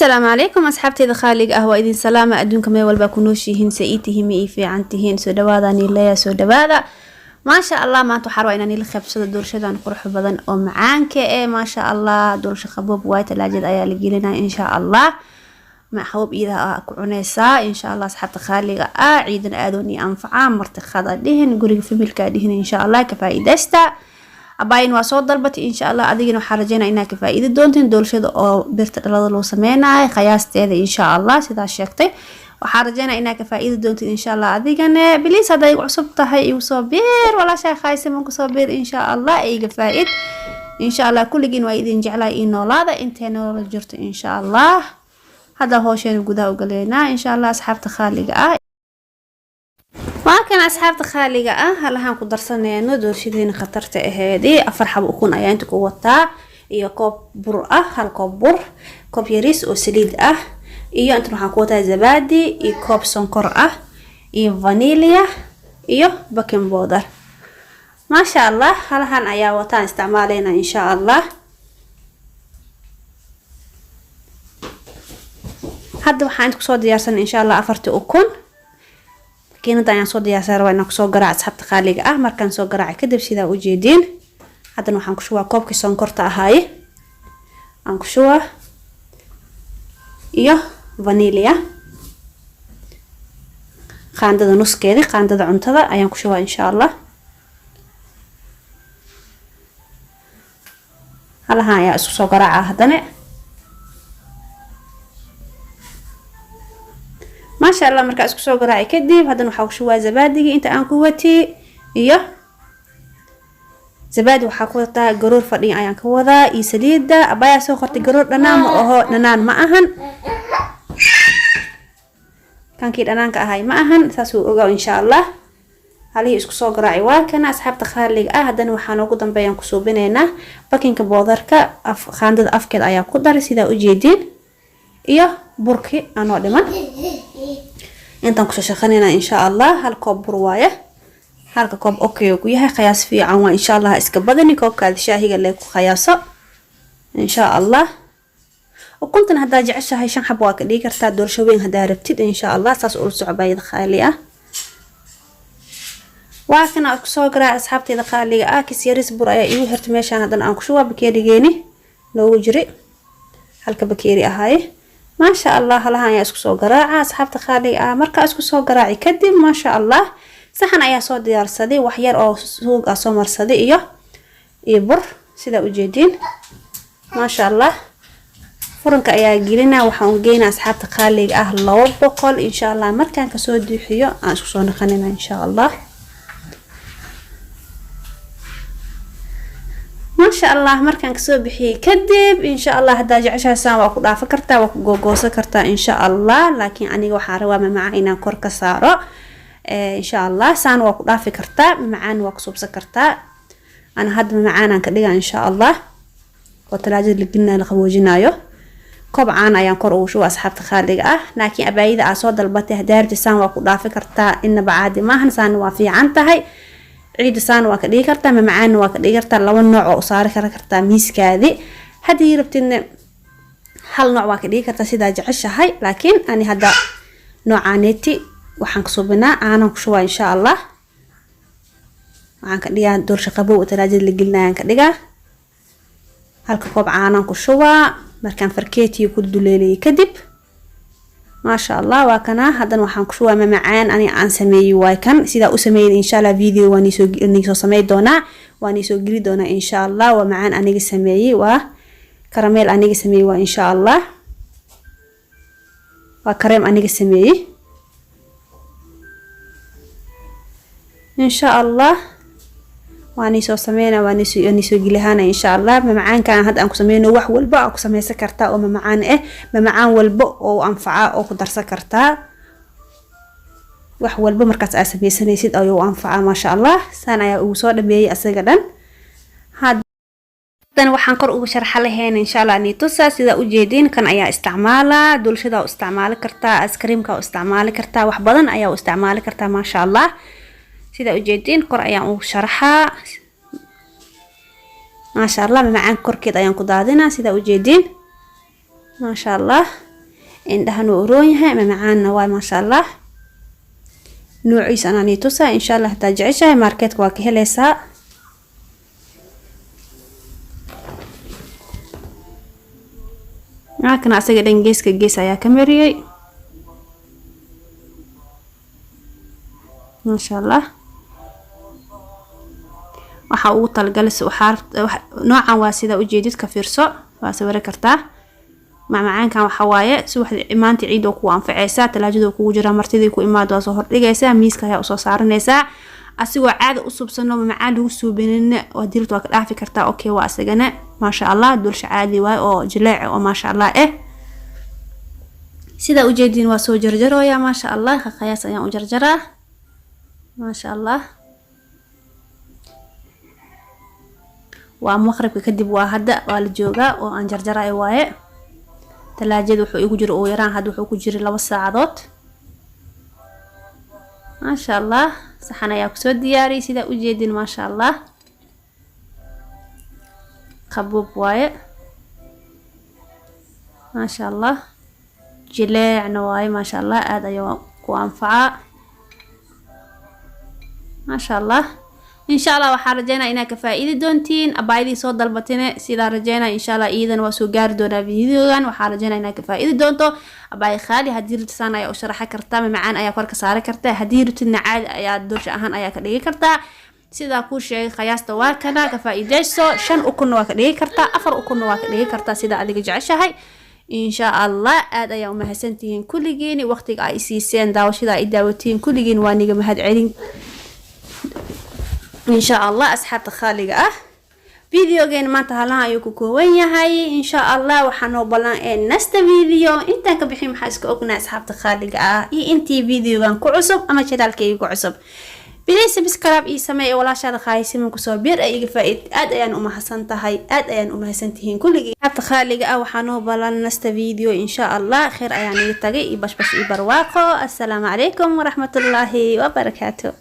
السلام عليكم أصحابتي خالق أهوى إذن سلامة أدونكم يا والبا كنوشيهن سئيتهم إي في عنتهن سو دواذاني ليا سو دواذا ما شاء الله ما تحروا إنني لخبصة دورشدان قرح بدن أو معانك إيه ما شاء الله دورش خبوب وايت تلاجد أيا لقيلنا إن شاء الله مع حبوب إذا كعنيسا إن شاء الله أصحابتي خالق عيدا آذوني أنفعا مرتخذا دهن قريق في ملكا دهن إن شاء الله كفايدستا abayin waa soo dalbatay insha Allah adigina waxa rajeynaa inaad ka faa'iido doontiin doolshada oo birta dhalada loo sameeyay qiyaasteeda insha Allah sida sheegtay waxa rajeynaa inaad ka faa'iido doontiin insha Allah adigana bilis haday cusub tahay iyo soo beer wala shay khaysan ku soo beer insha Allah iga faa'iid insha Allah kulligiin waa idin jeclaa in noolaada inteena wala jirto insha Allah hada hoosheen gudaha u galeena insha Allah asxaabta khaaliga وكان أصحاب خالقة هلا هنقدر صنعنا دورشين خطرت هذه أفرح بكون أيام تقوتها إيا كوب بر هل كوب بر كوب يريس وسليد إيا أنتم حقوتها زبادي إيا كوب سكر إيا فانيليا إيا بيكنج باودر ما شاء الله هلا هن أيام وتان استعمالنا إن شاء الله هذا وحنتك صود يارسن إن شاء الله أفرت أكون كينتا ayaan soo diyaarsaday waa inaan ku soo garaac asxaabta qaaliga markaan soo garaac kadib sida u jeedin hadana waxaan ku shubaa koobkii sonkorta ahaay aan ku shubaa iyo vanilla qaandada nuskeeda qaandada cuntada ayaan ku shubaa insha Allah halaha ayaa isku soo garaaca hadana ما شاء الله مركز كسو قراعي كديب هذا نحوشوا زبادي انت ان قوتي ايوه زبادي وحاكوتا قرور فدين ايان كودا اي سليده ابايا سو خرتي قرور دنان ما اهو دنان ما اهن كان كي دنان كاهاي ما اهن ساسو اوغو ان شاء الله هلي اسكو سو قراعي waa kana asxaabta khaaliga hadana waxaan ugu dambeeyaan ku suubinayna bakinka boodarka khaandada afkeed ayaa ku daray sida u jeedin iyo burki anoo dhiman intaan ku shaqaynayna insha Allah hal koob bur waaye halka koob okay ku yahay qiyaas fiican waa insha Allah iska badani koobkaada shaahiga leey ku qiyaaso insha Allah وكنت هدا jeceshahay shan xab waa ka dhigi kartaa doorsho weyn hadaa rabtid insha Allah saas ul socbayd khaali waa kana ku soo garaa asxaabteeda khaaliga kis yaris bur ayaa igu hirtay meeshaan hadan aan ku shuba bakeerigeeni loogu jiri halka bakeeri ahaay ما شاء الله هلا يا اسكو سو قراعه اصحابتي خالي marka isku soo garaaci kadib ma sha Allah saxan ayaa soo diyaarsaday wax yar oo suuq soo marsaday iyo bur sida u jeedin ma sha Allah furanka ayaa gelina waxaan geeyna asxaabta khaliga 200 insha Allah markaan ka soo diixiyo aan isku soo naqanina insha Allah ما شاء الله مركان كسو بخي كدب ان شاء الله هدا جعشاسان waa ku dhaaf kartaa waa ku googoosan kartaa in sha Allah laakiin aniga waxa rabaa macaan inaan kor ka saaro in sha Allah saan waa ku dhaaf kartaa macaan waa ku subsan kartaa ana hadda macaan aan ka dhigaa in sha Allah oo talaajada ligina la qaboojinayo kobcaan ayaan kor ugu shuba asxaabta khaaliga laakiin abaayida aa soo dalbatay hadaarti saan waa ku dhaaf kartaa inna baadi maahan saan waa fiican tahay عيد سان waa ka dhigi kartaa macaan waa ka dhigi kartaa laba nooc oo saar kartaa miiskaadi hadii rabtidna hal nooc waa ka dhigi kartaa sida jeceshahay laakiin ani hada noocaaneti waxaan ka subinaa aanan ku shubaa insha Allah waxaan ka dhigaa doorsho qabow oo talaajada la gelinayaan ka dhigaa halka koob aanan ku shubaa markaan farkeetiyo ku duleelay kadib ما شاء الله وكنا هذا waxaan ku shubaa macaan ani aan sameeyay way kan sida u sameeyay insha Allah video waani soo sameey doona waani soo geli doona insha Allah wa macaan aniga sameeyay waa karameel aniga sameeyay waa insha Allah waa kareem aniga sameeyay insha Allah waani soo sameeyna waani soo gilahana insha Allah macaan kan hadda aan ku sameeyno wax walba aan ku sameeysan kartaa oo macaan macaan walba oo anfaca oo ku darsan kartaa wax walba markaas aad sameeysanaysid oo anfaca ma sha Allah saan ayaa ugu soo dhameeyay asaga dhan hadan waxaan kor ugu sharxa lahayn insha Allah ni tusa sida u jeedin kan ayaa isticmaala dulshada u isticmaali kartaa askariimka u isticmaali kartaa wax badan ayaa u isticmaali kartaa ma sha Allah sida u jeedin kor ayaan u sharxaa ma sha Allah macaan korkeed ayaan ku daadinaa sida u jeedin ما شاء الله indhahan uu roon yahay macaanna waa ma sha Allah nuuciisa anani tusa insha Allah hadaa jeceshahay marketka waa ka helaysaa kana asaga dhan geeska gees ayaa ka mariyay ma sha Allah waxa uu talgalay noocan waa sida u jeedid ka fiirso waa sawir kartaa macaankan waxa waaye subaxdii maanta ciid oo ku anfacaysa talaajada kugu jira martidii ku imaado soo hordhigaysa miiska ayaa soo saaranaysa asigoo caada u subsano macaan lagu suubinina oo dirto ka dhaafi kartaa okay waa asagana ma sha Allah dulsha caadi waay oo jileec oo ma sha Allah sida u jeedin waa soo jarjarooya ma sha Allah qiyaas ayaan u jarjaraa ma sha Allah waa maqribka kadib waa hadda waa la joogaa oo aan jarjaray waaye talaajada wuxuu igu jiro oo yaraan hadda wuxuu ku jiray 2 saacadood ma sha Allah saxan ayaa ku soo diyaariyay sida u jeedin ma sha Allah qabob waaye ما شاء الله جلاع نواي ما شاء الله هذا يوم وانفعاء ما شاء الله إن شاء الله waxaan rajeynaa inaa ka faa'iidi doontiin abaayadii soo dalbatine sida rajeynaa in sha Allah iidan waa soo gaari doonaa videogan waxaan rajeynaa inaa ka faa'iidi doonto abaay khaali hadii rabtaan ayaa u sharaxa kartaa macaan ayaa kor ka saari kartaa hadii rabtidna caadi ayaa doorsha ahaan ayaa ka dhigi kartaa sida ku sheegay qiyaasta waa kana ka faa'iideyso 5 ukun waa ka dhigi kartaa 4 ukun waa ka dhigi kartaa sida adiga jeceshahay إن شاء الله هذا يوم هسنتين كل جيني وقتك عايسين داوشيدا إداوتين كل جين وانيجا مهد عين إن شاء الله أصحاب خالقة فيديو جين ما تهلا يكوكو وين هاي إن شاء الله وحنو بلان نست فيديو أنت كبحيم حاسك أقنا أصحاب خالقة أنتي فيديو جان كعصب أما شدال كي كعصب بليس سبسكرايب إي سماي ولا شاد خايسي من كسوبير أي فائد أد أيان حسنتهاي أد أيان حسنتهين كل جي حتى خالق أو حنو بلان نست فيديو إن شاء الله خير أيان يتقي باش إبرواقو السلام عليكم ورحمة الله وبركاته.